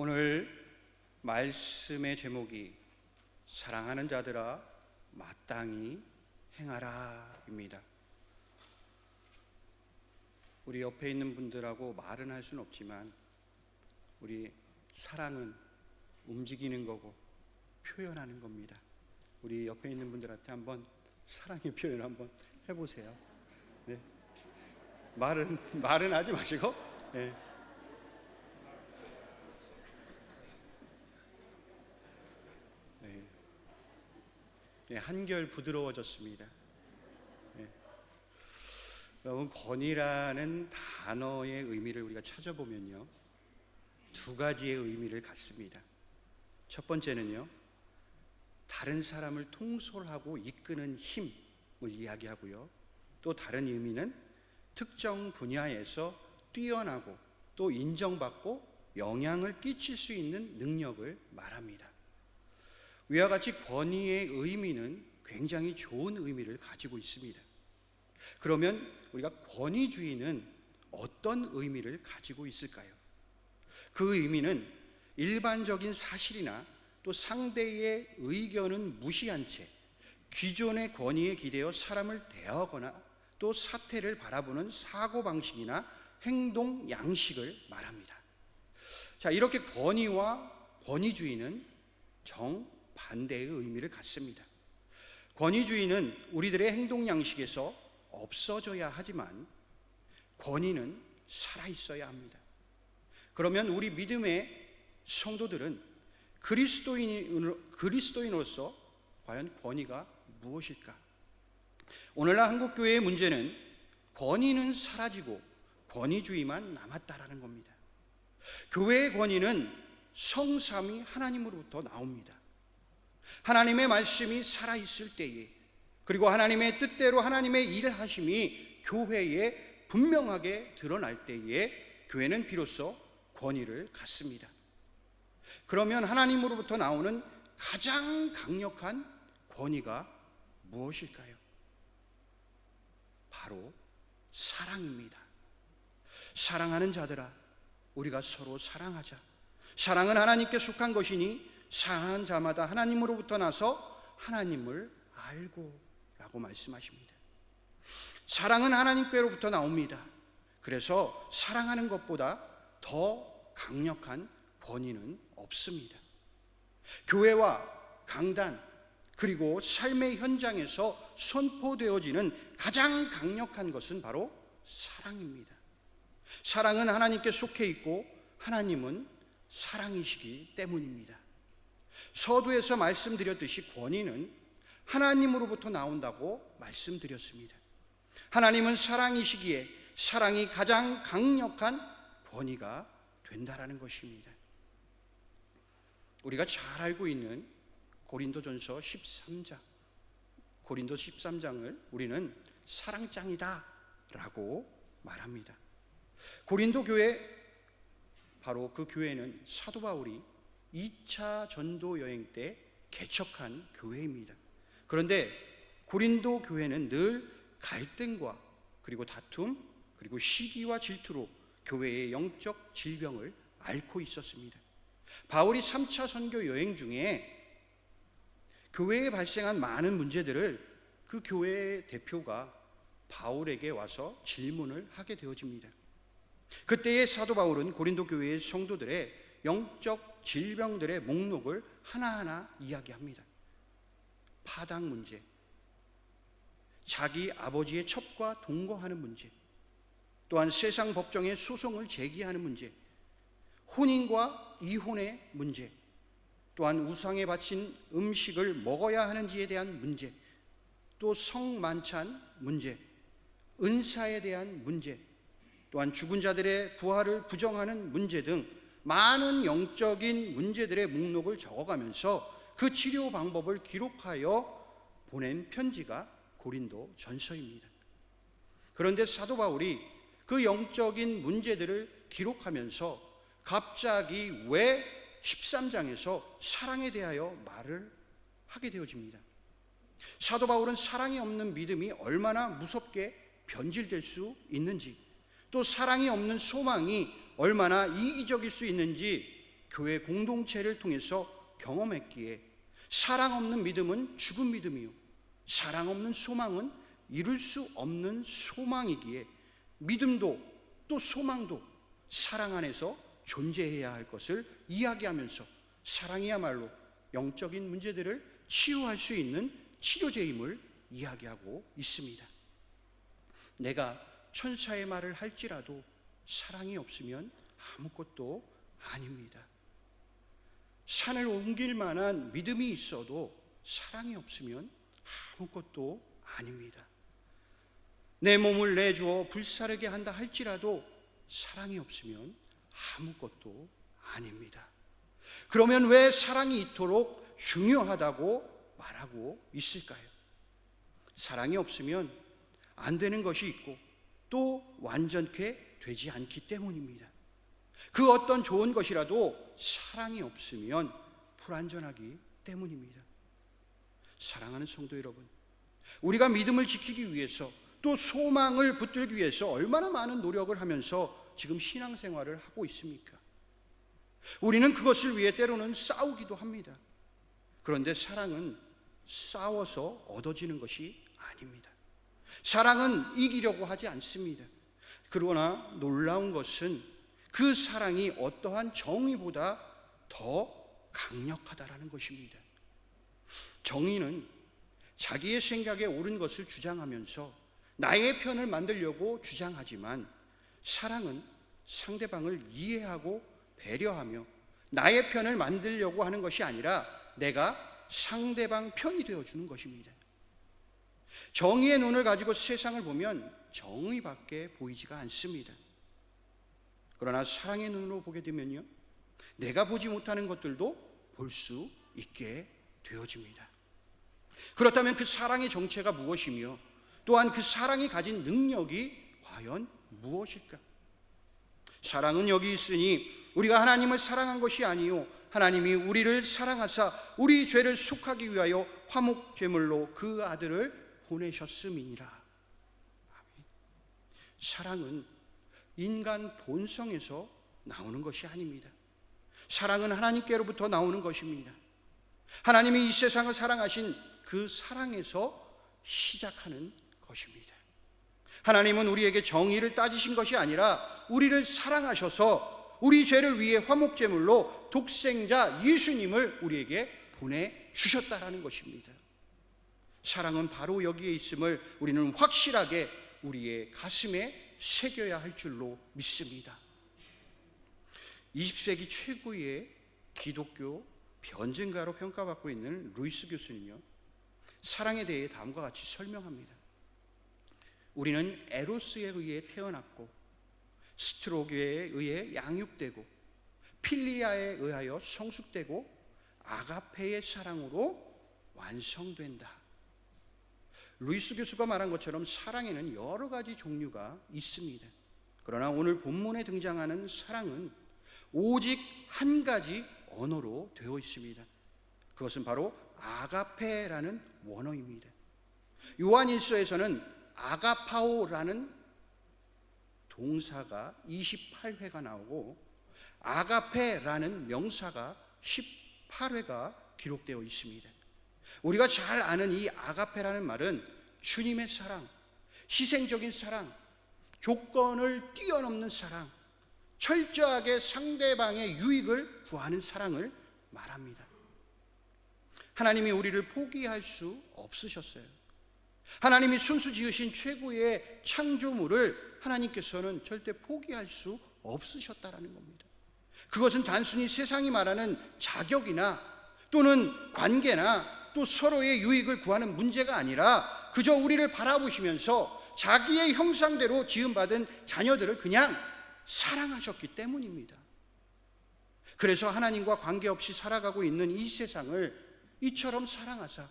오늘 말씀의 제목이 사랑하는 자들아 마땅히 행하라입니다. 우리 옆에 있는 분들하고 말은 할 수는 없지만 우리 사랑은 움직이는 거고 표현하는 겁니다. 우리 옆에 있는 분들한테 한번 사랑의 표현 한번 해보세요. 네. 말은 하지 마시고. 네. 네, 한결 부드러워졌습니다. 네. 여러분, 권위라는 단어의 의미를 우리가 찾아보면요, 두 가지의 의미를 갖습니다. 첫 번째는요, 다른 사람을 통솔하고 이끄는 힘을 이야기하고요, 또 다른 의미는 특정 분야에서 뛰어나고 또 인정받고 영향을 끼칠 수 있는 능력을 말합니다. 위와 같이 권위의 의미는 굉장히 좋은 의미를 가지고 있습니다. 그러면 우리가 권위주의는 어떤 의미를 가지고 있을까요? 그 의미는 일반적인 사실이나 또 상대의 의견은 무시한 채 기존의 권위에 기대어 사람을 대하거나 또 사태를 바라보는 사고방식이나 행동 양식을 말합니다. 자, 이렇게 권위와 권위주의는 정반대의 의미를 갖습니다. 권위주의는 우리들의 행동 양식에서 없어져야 하지만 권위는 살아있어야 합니다. 그러면 우리 믿음의 성도들은 그리스도인으로서 과연 권위가 무엇일까? 오늘날 한국교회의 문제는 권위는 사라지고 권위주의만 남았다라는 겁니다. 교회의 권위는 성삼위 하나님으로부터 나옵니다. 하나님의 말씀이 살아있을 때에, 그리고 하나님의 뜻대로 하나님의 일하심이 교회에 분명하게 드러날 때에 교회는 비로소 권위를 갖습니다. 그러면 하나님으로부터 나오는 가장 강력한 권위가 무엇일까요? 바로 사랑입니다. 사랑하는 자들아, 우리가 서로 사랑하자. 사랑은 하나님께 속한 것이니 사랑하는 자마다 하나님으로부터 나서 하나님을 알고 라고 말씀하십니다. 사랑은 하나님께로부터 나옵니다. 그래서 사랑하는 것보다 더 강력한 권위는 없습니다. 교회와 강단 그리고 삶의 현장에서 선포되어지는 가장 강력한 것은 바로 사랑입니다. 사랑은 하나님께 속해 있고 하나님은 사랑이시기 때문입니다. 서두에서 말씀드렸듯이 권위는 하나님으로부터 나온다고 말씀드렸습니다. 하나님은 사랑이시기에 사랑이 가장 강력한 권위가 된다라는 것입니다. 우리가 잘 알고 있는 고린도전서 13장을 우리는 사랑장이다 라고 말합니다. 고린도 교회, 바로 그 교회는 사도 바울이 2차 전도 여행 때 개척한 교회입니다. 그런데 고린도 교회는 늘 갈등과 그리고 다툼 그리고 시기와 질투로 교회의 영적 질병을 앓고 있었습니다. 바울이 3차 선교 여행 중에 교회에 발생한 많은 문제들을 그 교회의 대표가 바울에게 와서 질문을 하게 되어집니다. 그때의 사도 바울은 고린도 교회의 성도들의 영적 질병들의 목록을 하나하나 이야기합니다. 파당 문제, 자기 아버지의 첩과 동거하는 문제, 또한 세상 법정에 소송을 제기하는 문제, 혼인과 이혼의 문제, 또한 우상에 바친 음식을 먹어야 하는지에 대한 문제, 또 성만찬 문제, 은사에 대한 문제, 또한 죽은 자들의 부활을 부정하는 문제 등 많은 영적인 문제들의 목록을 적어가면서 그 치료 방법을 기록하여 보낸 편지가 고린도 전서입니다. 그런데 사도 바울이 그 영적인 문제들을 기록하면서 갑자기 왜 13장에서 사랑에 대하여 말을 하게 되어집니다. 사도 바울은 사랑이 없는 믿음이 얼마나 무섭게 변질될 수 있는지, 또 사랑이 없는 소망이 얼마나 이기적일 수 있는지 교회 공동체를 통해서 경험했기에 사랑 없는 믿음은 죽은 믿음이요 사랑 없는 소망은 이룰 수 없는 소망이기에 믿음도 또 소망도 사랑 안에서 존재해야 할 것을 이야기하면서 사랑이야말로 영적인 문제들을 치유할 수 있는 치료제임을 이야기하고 있습니다. 내가 천사의 말을 할지라도 사랑이 없으면 아무것도 아닙니다. 산을 옮길 만한 믿음이 있어도 사랑이 없으면 아무것도 아닙니다. 내 몸을 내주어 불사르게 한다 할지라도 사랑이 없으면 아무것도 아닙니다. 그러면 왜 사랑이 이토록 중요하다고 말하고 있을까요? 사랑이 없으면 안 되는 것이 있고 또 완전케 되지 않기 때문입니다. 그 어떤 좋은 것이라도 사랑이 없으면 불완전하기 때문입니다. 사랑하는 성도 여러분, 우리가 믿음을 지키기 위해서 또 소망을 붙들기 위해서 얼마나 많은 노력을 하면서 지금 신앙생활을 하고 있습니까? 우리는 그것을 위해 때로는 싸우기도 합니다. 그런데 사랑은 싸워서 얻어지는 것이 아닙니다. 사랑은 이기려고 하지 않습니다. 그러나 놀라운 것은 그 사랑이 어떠한 정의보다 더 강력하다라는 것입니다. 정의는 자기의 생각에 옳은 것을 주장하면서 나의 편을 만들려고 주장하지만 사랑은 상대방을 이해하고 배려하며 나의 편을 만들려고 하는 것이 아니라 내가 상대방 편이 되어주는 것입니다. 정의의 눈을 가지고 세상을 보면 정의밖에 보이지가 않습니다. 그러나 사랑의 눈으로 보게 되면요, 내가 보지 못하는 것들도 볼 수 있게 되어집니다. 그렇다면 그 사랑의 정체가 무엇이며 또한 그 사랑이 가진 능력이 과연 무엇일까? 사랑은 여기 있으니 우리가 하나님을 사랑한 것이 아니요 하나님이 우리를 사랑하사 우리 죄를 속하기 위하여 화목제물로 그 아들을 보내셨음이니라. 사랑은 인간 본성에서 나오는 것이 아닙니다. 사랑은 하나님께로부터 나오는 것입니다. 하나님이 이 세상을 사랑하신 그 사랑에서 시작하는 것입니다. 하나님은 우리에게 정의를 따지신 것이 아니라 우리를 사랑하셔서 우리 죄를 위해 화목제물로 독생자 예수님을 우리에게 보내주셨다라는 것입니다. 사랑은 바로 여기에 있음을 우리는 확실하게 우리의 가슴에 새겨야 할 줄로 믿습니다. 20세기 최고의 기독교 변증가로 평가받고 있는 루이스 교수는요, 사랑에 대해 다음과 같이 설명합니다. 우리는 에로스에 의해 태어났고 스트로게에 의해 양육되고 필리아에 의하여 성숙되고 아가페의 사랑으로 완성된다. 루이스 교수가 말한 것처럼 사랑에는 여러 가지 종류가 있습니다. 그러나 오늘 본문에 등장하는 사랑은 오직 한 가지 언어로 되어 있습니다. 그것은 바로 아가페라는 원어입니다. 요한일서에서는 아가파오라는 동사가 28회가 나오고 아가페라는 명사가 18회가 기록되어 있습니다. 우리가 잘 아는 이 아가페라는 말은 주님의 사랑, 희생적인 사랑, 조건을 뛰어넘는 사랑, 철저하게 상대방의 유익을 구하는 사랑을 말합니다. 하나님이 우리를 포기할 수 없으셨어요. 하나님이 손수 지으신 최고의 창조물을 하나님께서는 절대 포기할 수 없으셨다라는 겁니다. 그것은 단순히 세상이 말하는 자격이나 또는 관계나 또 서로의 유익을 구하는 문제가 아니라 그저 우리를 바라보시면서 자기의 형상대로 지음받은 자녀들을 그냥 사랑하셨기 때문입니다. 그래서 하나님과 관계없이 살아가고 있는 이 세상을 이처럼 사랑하사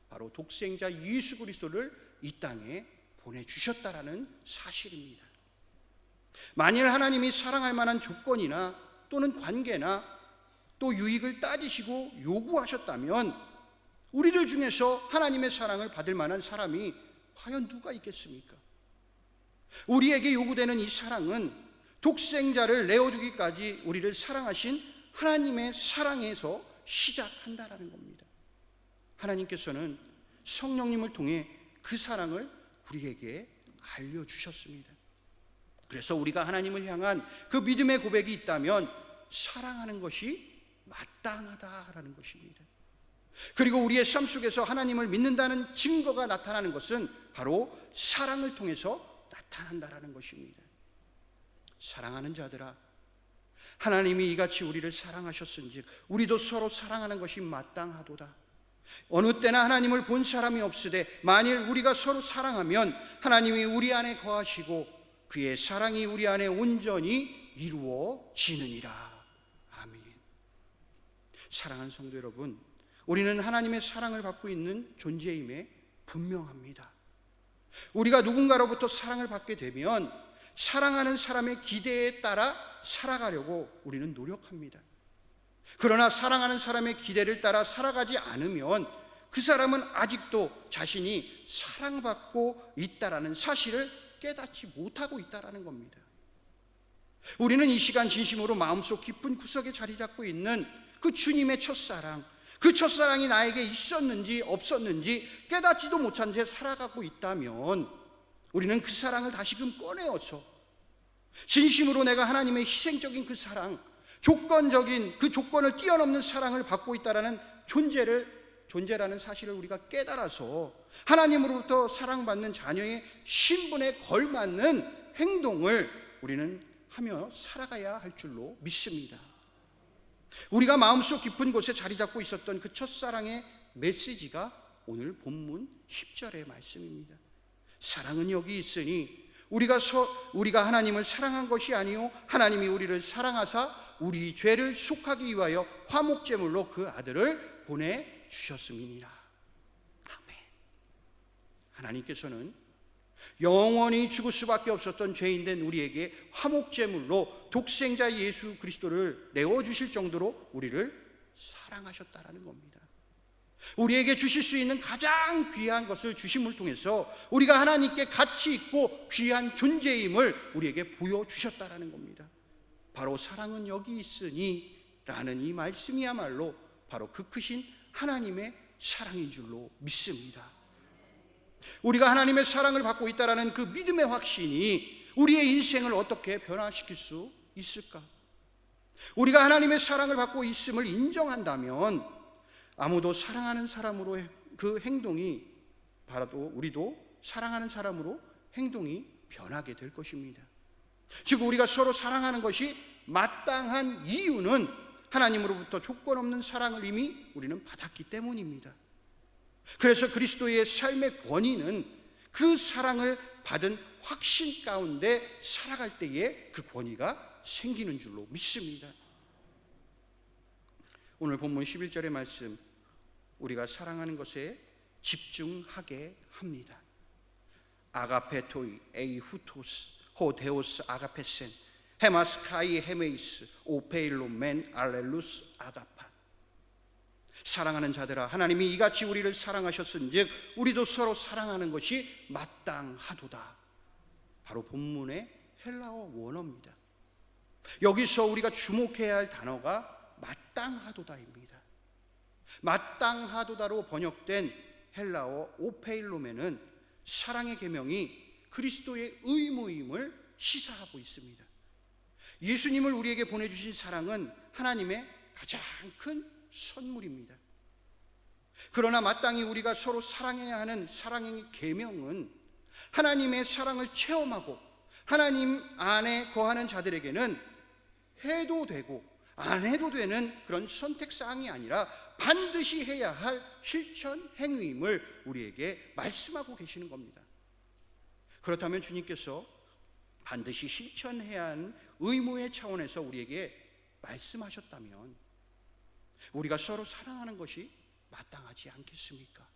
바로 독생자 예수 그리스도를 이 땅에 보내주셨다라는 사실입니다. 만일 하나님이 사랑할 만한 조건이나 또는 관계나 또 유익을 따지시고 요구하셨다면 우리들 중에서 하나님의 사랑을 받을 만한 사람이 과연 누가 있겠습니까? 우리에게 요구되는 이 사랑은 독생자를 내어주기까지 우리를 사랑하신 하나님의 사랑에서 시작한다라는 겁니다. 하나님께서는 성령님을 통해 그 사랑을 우리에게 알려주셨습니다. 그래서 우리가 하나님을 향한 그 믿음의 고백이 있다면 사랑하는 것이 마땅하다라는 것입니다. 그리고 우리의 삶 속에서 하나님을 믿는다는 증거가 나타나는 것은 바로 사랑을 통해서 나타난다라는 것입니다. 사랑하는 자들아, 하나님이 이같이 우리를 사랑하셨은즉 우리도 서로 사랑하는 것이 마땅하도다. 어느 때나 하나님을 본 사람이 없으되 만일 우리가 서로 사랑하면 하나님이 우리 안에 거하시고 그의 사랑이 우리 안에 온전히 이루어지느니라. 아멘. 사랑하는 성도 여러분, 우리는 하나님의 사랑을 받고 있는 존재임에 분명합니다. 우리가 누군가로부터 사랑을 받게 되면 사랑하는 사람의 기대에 따라 살아가려고 우리는 노력합니다. 그러나 사랑하는 사람의 기대를 따라 살아가지 않으면 그 사람은 아직도 자신이 사랑받고 있다라는 사실을 깨닫지 못하고 있다라는 겁니다. 우리는 이 시간 진심으로 마음속 깊은 구석에 자리 잡고 있는 그 주님의 첫사랑, 그 첫사랑이 나에게 있었는지 없었는지 깨닫지도 못한 채 살아가고 있다면 우리는 그 사랑을 다시금 꺼내어서 진심으로 내가 하나님의 희생적인 그 사랑, 조건적인 그 조건을 뛰어넘는 사랑을 받고 있다라는 존재라는 사실을 우리가 깨달아서 하나님으로부터 사랑받는 자녀의 신분에 걸맞는 행동을 우리는 하며 살아가야 할 줄로 믿습니다. 우리가 마음속 깊은 곳에 자리 잡고 있었던 그 첫사랑의 메시지가 오늘 본문 10절의 말씀입니다. 사랑은 여기 있으니 우리가 하나님을 사랑한 것이 아니요 하나님이 우리를 사랑하사 우리 죄를 속하기 위하여 화목제물로 그 아들을 보내주셨음이니라. 아멘. 하나님께서는 영원히 죽을 수밖에 없었던 죄인된 우리에게 화목제물로 독생자 예수 그리스도를 내어주실 정도로 우리를 사랑하셨다라는 겁니다. 우리에게 주실 수 있는 가장 귀한 것을 주심을 통해서 우리가 하나님께 가치 있고 귀한 존재임을 우리에게 보여주셨다라는 겁니다. 바로 사랑은 여기 있으니 라는 이 말씀이야말로 바로 그 크신 하나님의 사랑인 줄로 믿습니다. 우리가 하나님의 사랑을 받고 있다라는 그 믿음의 확신이 우리의 인생을 어떻게 변화시킬 수 있을까? 우리가 하나님의 사랑을 받고 있음을 인정한다면 아무도 사랑하는 사람으로 그 행동이 바로 우리도 사랑하는 사람으로 행동이 변하게 될 것입니다. 즉 우리가 서로 사랑하는 것이 마땅한 이유는 하나님으로부터 조건 없는 사랑을 이미 우리는 받았기 때문입니다. 그래서 그리스도의 삶의 권위는 그 사랑을 받은 확신 가운데 살아갈 때에 그 권위가 생기는 줄로 믿습니다. 오늘 본문 11절의 말씀, 우리가 사랑하는 것에 집중하게 합니다. 아가페토이 에이 후토스 호데오스 아가페센 헤마스카이 헤메이스 오페일로멘 알렐루스 아가파. 사랑하는 자들아, 하나님이 이같이 우리를 사랑하셨은즉 우리도 서로 사랑하는 것이 마땅하도다. 바로 본문의 헬라어 원어입니다. 여기서 우리가 주목해야 할 단어가 마땅하도다입니다. 마땅하도다로 번역된 헬라어 오페일로멘은 사랑의 계명이 그리스도의 의무임을 시사하고 있습니다. 예수님을 우리에게 보내주신 사랑은 하나님의 가장 큰 선물입니다. 그러나 마땅히 우리가 서로 사랑해야 하는 사랑의 계명은 하나님의 사랑을 체험하고 하나님 안에 거하는 자들에게는 해도 되고 안 해도 되는 그런 선택사항이 아니라 반드시 해야 할 실천 행위임을 우리에게 말씀하고 계시는 겁니다. 그렇다면 주님께서 반드시 실천해야 하는 의무의 차원에서 우리에게 말씀하셨다면 우리가 서로 사랑하는 것이 마땅하지 않겠습니까?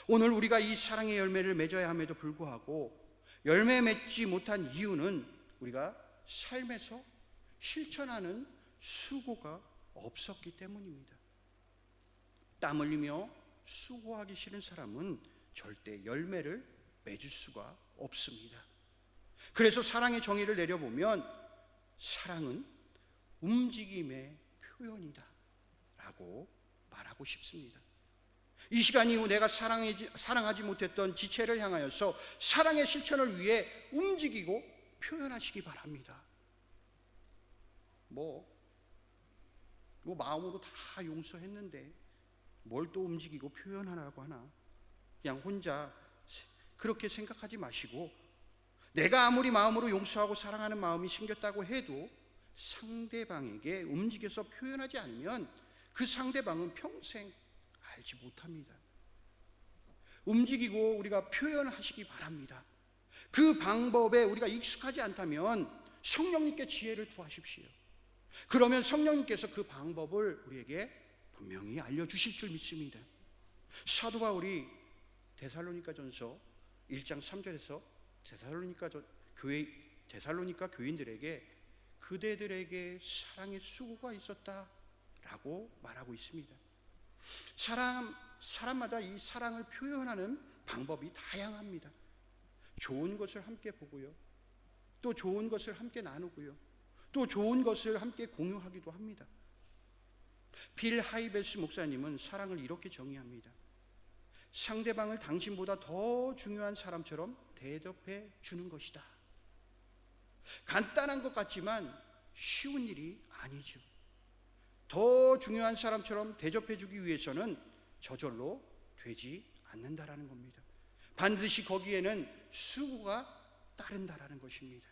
오늘 우리가 이 사랑의 열매를 맺어야 함에도 불구하고 열매 맺지 못한 이유는 우리가 삶에서 실천하는 수고가 없었기 때문입니다. 땀 흘리며 수고하기 싫은 사람은 절대 열매를 맺을 수가 없습니다. 그래서 사랑의 정의를 내려보면 사랑은 움직임의 표현이다 라고 말하고 싶습니다. 이 시간 이후 내가 사랑하지 못했던 지체를 향하여서 사랑의 실천을 위해 움직이고 표현하시기 바랍니다. 마음으로 다 용서했는데 뭘 또 움직이고 표현하라고 하나? 그냥 혼자 그렇게 생각하지 마시고, 내가 아무리 마음으로 용서하고 사랑하는 마음이 생겼다고 해도 상대방에게 움직여서 표현하지 않으면 그 상대방은 평생 알지 못합니다. 움직이고 우리가 표현하시기 바랍니다. 그 방법에 우리가 익숙하지 않다면 성령님께 지혜를 구하십시오. 그러면 성령님께서 그 방법을 우리에게 분명히 알려주실 줄 믿습니다. 사도 바울이 데살로니가전서 1장 3절에서 데살로니가 교인들에게 그대들에게 사랑의 수고가 있었다라고 말하고 있습니다. 사람마다 이 사랑을 표현하는 방법이 다양합니다. 좋은 것을 함께 보고요, 또 좋은 것을 함께 나누고요, 또 좋은 것을 함께 공유하기도 합니다. 빌 하이베스 목사님은 사랑을 이렇게 정의합니다. 상대방을 당신보다 더 중요한 사람처럼 대접해 주는 것이다. 간단한 것 같지만 쉬운 일이 아니죠. 더 중요한 사람처럼 대접해 주기 위해서는 저절로 되지 않는다라는 겁니다. 반드시 거기에는 수고가 따른다라는 것입니다.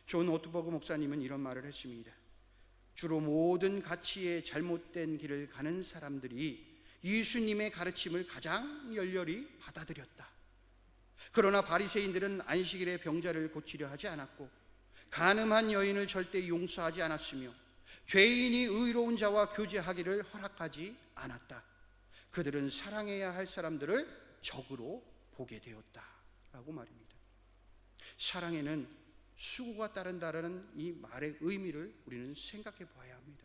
존 오트버그 목사님은 이런 말을 했습니다. 주로 모든 가치의 잘못된 길을 가는 사람들이 예수님의 가르침을 가장 열렬히 받아들였다. 그러나 바리새인들은 안식일에 병자를 고치려 하지 않았고, 간음한 여인을 절대 용서하지 않았으며, 죄인이 의로운 자와 교제하기를 허락하지 않았다. 그들은 사랑해야 할 사람들을 적으로 보게 되었다 라고 말입니다. 사랑에는 수고가 따른다라는 이 말의 의미를 우리는 생각해 봐야 합니다.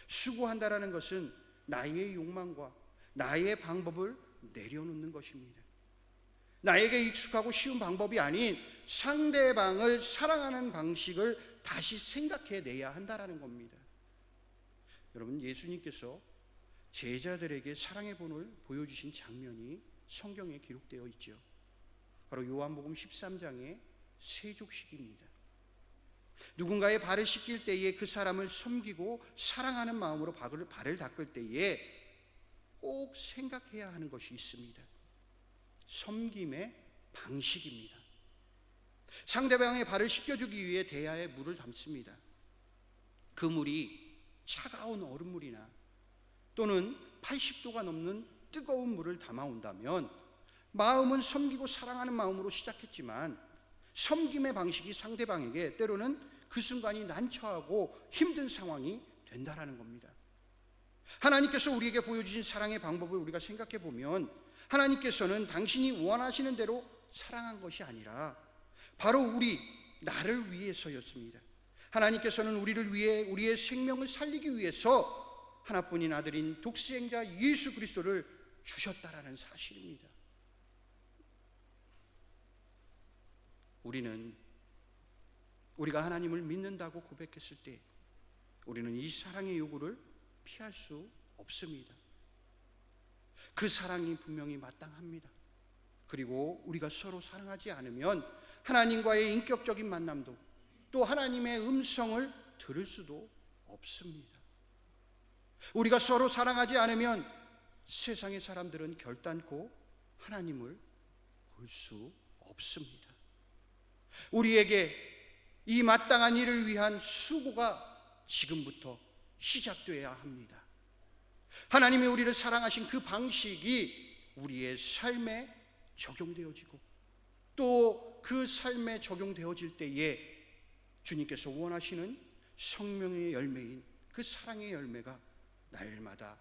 수고한다라는 것은 나의 욕망과 나의 방법을 내려놓는 것입니다. 나에게 익숙하고 쉬운 방법이 아닌 상대방을 사랑하는 방식을 다시 생각해내야 한다라는 겁니다. 여러분, 예수님께서 제자들에게 사랑의 본을 보여주신 장면이 성경에 기록되어 있죠. 바로 요한복음 13장의 세족식입니다. 누군가의 발을 씻길 때에 그 사람을 섬기고 사랑하는 마음으로 발을 닦을 때에 꼭 생각해야 하는 것이 있습니다. 섬김의 방식입니다. 상대방의 발을 씻겨주기 위해 대야에 물을 담습니다. 그 물이 차가운 얼음물이나 또는 80도가 넘는 뜨거운 물을 담아온다면 마음은 섬기고 사랑하는 마음으로 시작했지만 섬김의 방식이 상대방에게 때로는 그 순간이 난처하고 힘든 상황이 된다라는 겁니다. 하나님께서 우리에게 보여주신 사랑의 방법을 우리가 생각해 보면 하나님께서는 당신이 원하시는 대로 사랑한 것이 아니라 바로 나를 위해서였습니다. 하나님께서는 우리를 위해 우리의 생명을 살리기 위해서 하나뿐인 아들인 독생자 예수 그리스도를 주셨다라는 사실입니다. 우리가 하나님을 믿는다고 고백했을 때 우리는 이 사랑의 요구를 피할 수 없습니다. 그 사랑이 분명히 마땅합니다. 그리고 우리가 서로 사랑하지 않으면 하나님과의 인격적인 만남도 또 하나님의 음성을 들을 수도 없습니다. 우리가 서로 사랑하지 않으면 세상의 사람들은 결단코 하나님을 볼 수 없습니다. 우리에게 이 마땅한 일을 위한 수고가 지금부터 시작되어야 합니다. 하나님이 우리를 사랑하신 그 방식이 우리의 삶에 적용되어지고 또 그 삶에 적용되어질 때에 주님께서 원하시는 성령의 열매인 그 사랑의 열매가 날마다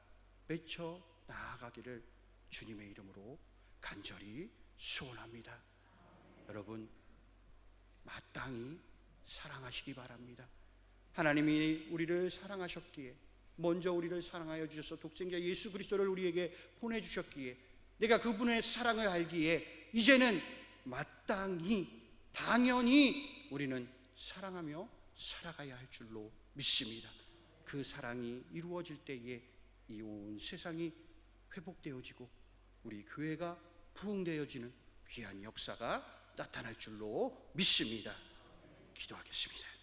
맺혀 나아가기를 주님의 이름으로 간절히 소원합니다. 여러분, 마땅히 사랑하시기 바랍니다. 하나님이 우리를 사랑하셨기에 먼저 우리를 사랑하여 주셔서 독생자 예수 그리스도를 우리에게 보내주셨기에 내가 그분의 사랑을 알기에 이제는 마땅히 당연히 우리는 사랑하며 살아가야 할 줄로 믿습니다. 그 사랑이 이루어질 때에 이 온 세상이 회복되어지고 우리 교회가 부흥되어지는 귀한 역사가 나타날 줄로 믿습니다. 기도하겠습니다.